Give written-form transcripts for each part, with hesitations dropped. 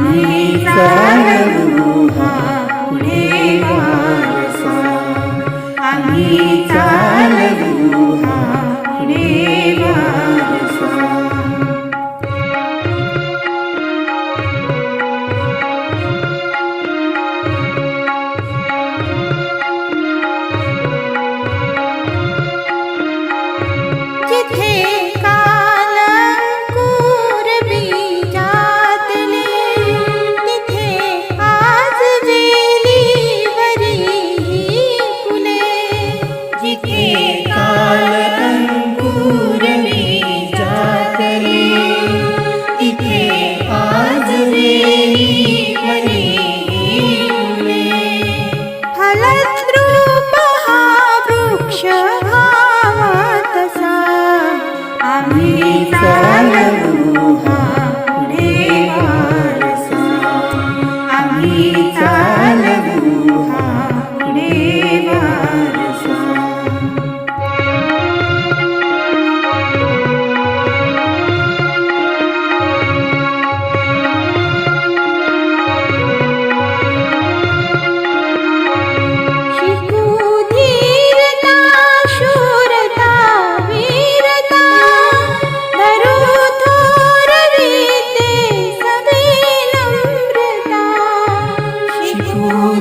आम्ही चालवू हा पुढे वारसा, आम्ही चालवू हा पुढे वारसा. जिथे काल अंकुर बीजातले, तिथे आज वेलीवरी फुले. जिथे काल अंकुर बीजातले, तिथे आज वेलीवरी फुले. फलद्रूप हा वृक्ष तसा, आम्ही चालवू हा पुढे वारसा, आम्ही चालवू हा पुढे वारसा.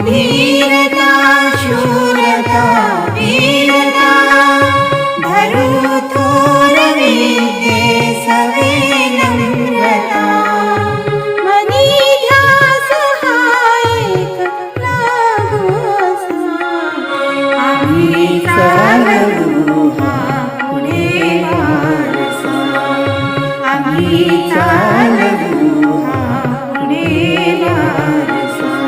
धीरता, शूरता, वीरता, धरू थोर विद्ये सवे नम्रता. मनी ध्यास हा एक लागू असा, आम्ही चालवू हा पुढे वारसा, आम्ही चालवू हा पुढे वारसा.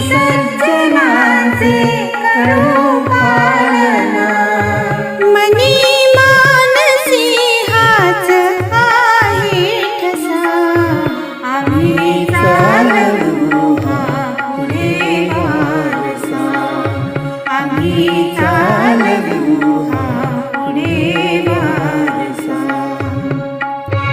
सज्जनाचे